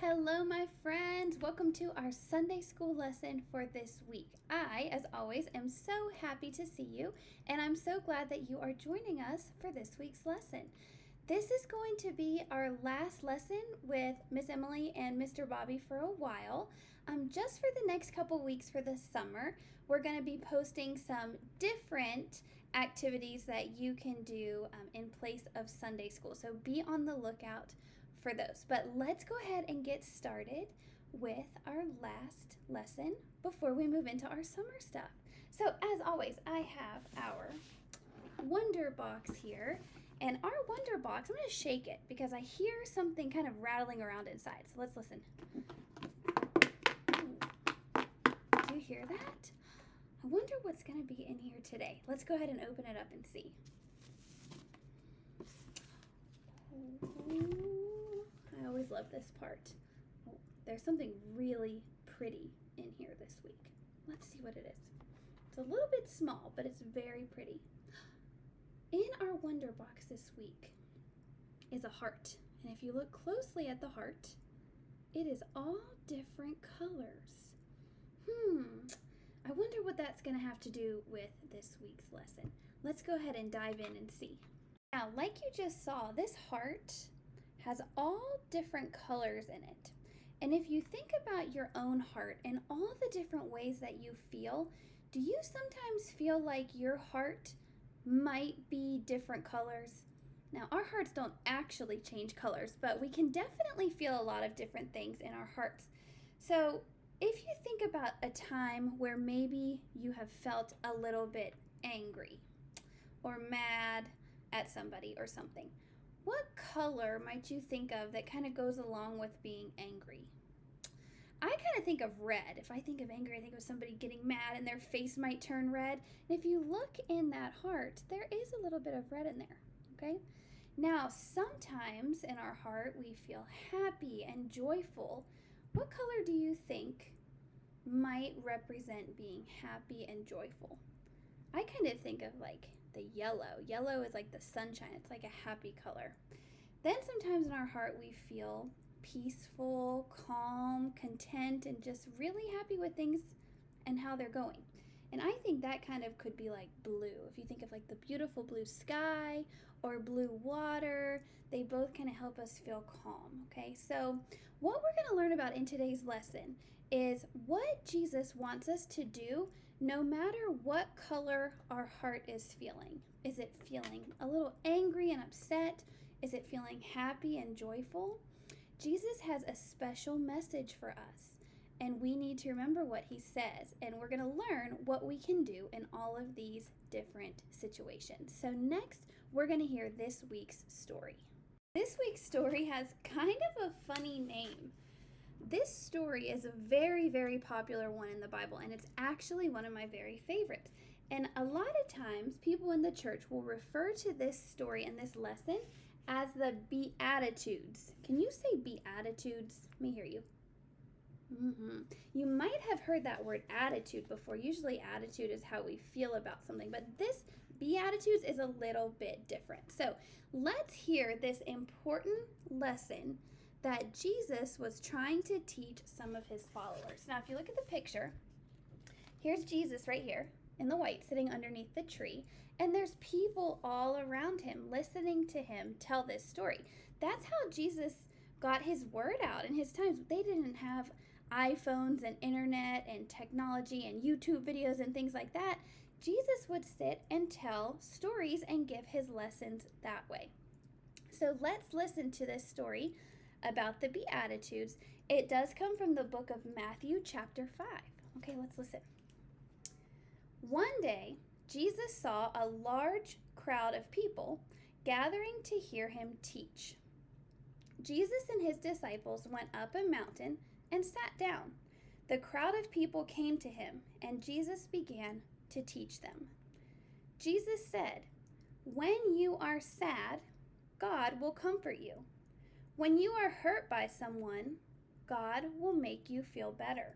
Hello, my friends. Welcome to our Sunday school lesson for this week. I, as always, am so happy to see you, and I'm so glad that you are joining us for this week's lesson. This is going to be our last lesson with Miss Emily and Mr. Bobby for a while. Just for the next couple weeks for the summer, we're going to be posting some different activities that you can do in place of Sunday school. So be on the lookout for those. But let's go ahead and get started with our last lesson before we move into our summer stuff. So as always, I have our Wonder Box here. And our Wonder Box, I'm going to shake it because I hear something kind of rattling around inside. So let's listen. Do you hear that? I wonder what's going to be in here today. Let's go ahead and open it up and see. I always love this part. Oh, there's something really pretty in here this week. Let's see what it is. It's a little bit small, but it's very pretty. In our Wonder Box this week is a heart. And if you look closely at the heart, it is all different colors. I wonder what that's going to have to do with this week's lesson. Let's go ahead and dive in and see. Now, like you just saw, this heart has all different colors in it. And if you think about your own heart and all the different ways that you feel, do you sometimes feel like your heart might be different colors? Now, our hearts don't actually change colors, but we can definitely feel a lot of different things in our hearts. So if you think about a time where maybe you have felt a little bit angry or mad at somebody or something, what color might you think of that kind of goes along with being angry? I kind of think of red. If I think of angry, I think of somebody getting mad and their face might turn red. And if you look in that heart, there is a little bit of red in there, okay? Now, sometimes in our heart, we feel happy and joyful. What color do you think might represent being happy and joyful? I kind of think of like the yellow. Yellow is like the sunshine. It's like a happy color. Then sometimes in our heart we feel peaceful, calm, content, and just really happy with things and how they're going. And I think that kind of could be like blue. If you think of like the beautiful blue sky or blue water, they both kind of help us feel calm, okay? So what we're going to learn about in today's lesson is what Jesus wants us to do no matter what color our heart is feeling. Is it feeling a little angry and upset? Is it feeling happy and joyful? Jesus has a special message for us, and we need to remember what he says, and we're going to learn what we can do in all of these different situations. So next, we're going to hear this week's story. This week's story has kind of a funny name. This story is a very, very popular one in the Bible, and it's actually one of my very favorites. And a lot of times, people in the church will refer to this story and this lesson as the Beatitudes. Can you say Beatitudes? Let me hear you. You might have heard that word attitude before. Usually attitude is how we feel about something, but this Beatitudes is a little bit different. So let's hear this important lesson that Jesus was trying to teach some of his followers. Now, if you look at the picture, here's Jesus right here in the white sitting underneath the tree, and there's people all around him listening to him tell this story. That's how Jesus got his word out in his times. They didn't have iPhones and internet and technology and YouTube videos and things like that. Jesus would sit and tell stories and give his lessons that way. So let's listen to this story about the Beatitudes. It does come from the book of Matthew chapter 5. Okay, let's listen. One day, Jesus saw a large crowd of people gathering to hear him teach. Jesus and his disciples went up a mountain and sat down. The crowd of people came to him, and Jesus began to teach them. Jesus said, "When you are sad, God will comfort you. When you are hurt by someone, God will make you feel better.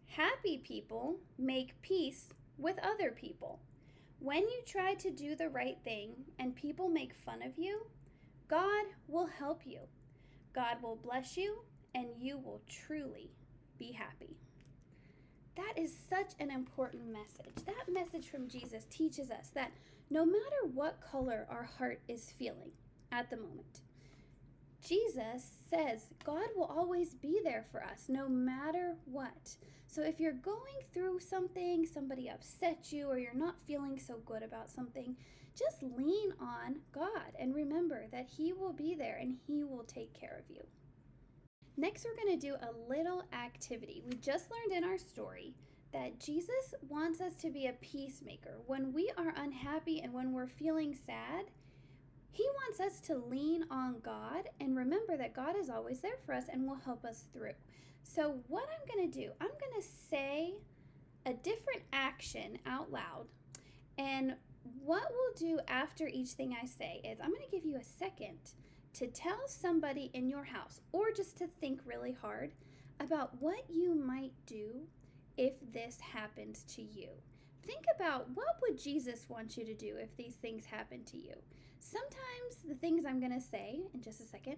Happy people make peace with other people. When you try to do the right thing and people make fun of you, God will help you. God will bless you and you will truly be happy. That is such an important message. That message from Jesus teaches us that no matter what color our heart is feeling at the moment, Jesus says God will always be there for us no matter what. So if you're going through something, somebody upset you, or you're not feeling so good about something, just lean on God and remember that He will be there and He will take care of you. Next, we're going to do a little activity. We just learned in our story that Jesus wants us to be a peacemaker. When we are unhappy and when we're feeling sad, He wants us to lean on God and remember that God is always there for us and will help us through. So what I'm going to do, I'm going to say a different action out loud. And what we'll do after each thing I say is I'm going to give you a second to tell somebody in your house, or just to think really hard about what you might do if this happens to you. Think about, what would Jesus want you to do if these things happen to you? Sometimes the things I'm going to say in just a second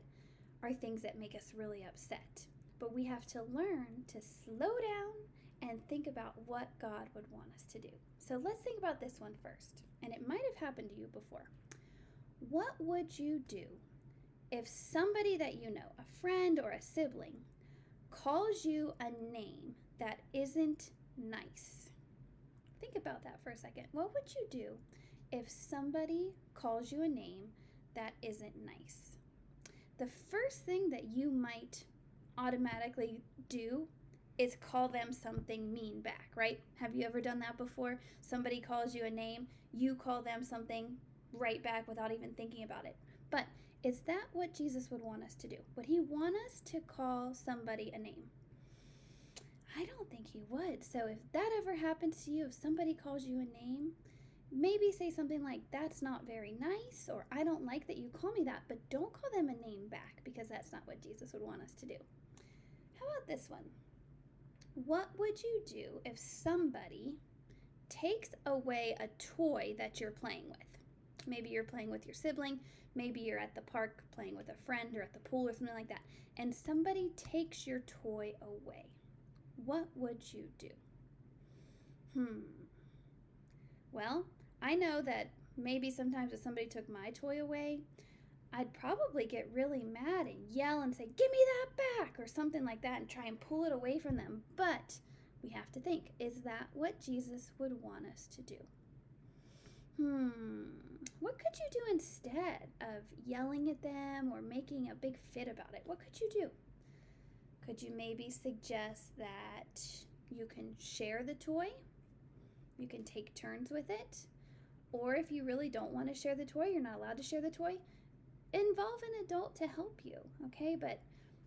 are things that make us really upset. But we have to learn to slow down and think about what God would want us to do. So let's think about this one first. And it might have happened to you before. What would you do if somebody that you know, a friend or a sibling, calls you a name that isn't nice? Think about that for a second. What would you do if somebody calls you a name that isn't nice? The first thing that you might automatically do is call them something mean back, right? Have you ever done that before? Somebody calls you a name, you call them something right back without even thinking about it. But is that what Jesus would want us to do? Would He want us to call somebody a name? I don't think He would. So if that ever happens to you, if somebody calls you a name, maybe say something like, that's not very nice, or I don't like that you call me that, but don't call them a name back, because that's not what Jesus would want us to do. How about this one? What would you do if somebody takes away a toy that you're playing with? Maybe you're playing with your sibling, maybe you're at the park playing with a friend or at the pool or something like that, and somebody takes your toy away. What would you do? Well, I know that maybe sometimes if somebody took my toy away, I'd probably get really mad and yell and say, give me that back, or something like that, and try and pull it away from them. But we have to think, is that what Jesus would want us to do? What could you do instead of yelling at them or making a big fit about it? What could you do? Could you maybe suggest that you can share the toy? You can take turns with it. Or if you really don't want to share the toy, you're not allowed to share the toy, involve an adult to help you, okay? But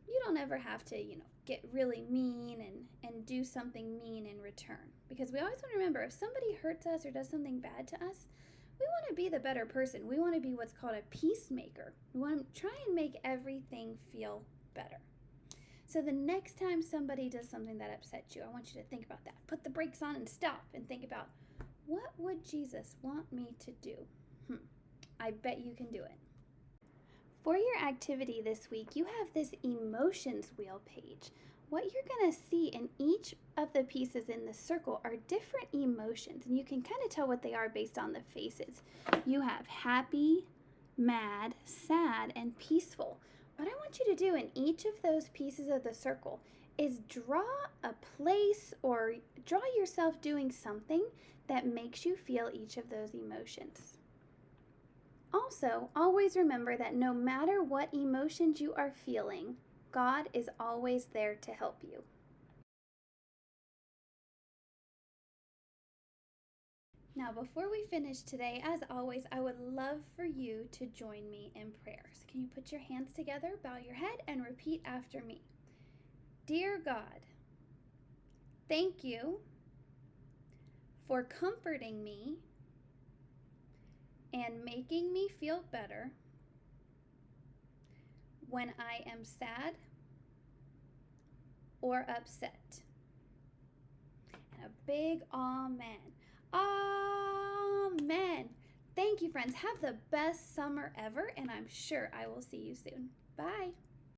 you don't ever have to, get really mean and do something mean in return. Because we always want to remember, if somebody hurts us or does something bad to us, we want to be the better person. We want to be what's called a peacemaker. We want to try and make everything feel better. So the next time somebody does something that upsets you, I want you to think about that. Put the brakes on and stop and think about, what would Jesus want me to do? I bet you can do it. For your activity this week, you have this emotions wheel page. What you're going to see in each of the pieces in the circle are different emotions, and you can kind of tell what they are based on the faces. You have happy, mad, sad, and peaceful. What I want you to do in each of those pieces of the circle is draw a place or draw yourself doing something that makes you feel each of those emotions. Also, always remember that no matter what emotions you are feeling, God is always there to help you. Now, before we finish today, as always, I would love for you to join me in prayer. So can you put your hands together, bow your head, and repeat after me? Dear God, thank you for comforting me and making me feel better when I am sad or upset. And a big amen. Amen. Thank you, friends. Have the best summer ever, and I'm sure I will see you soon. Bye.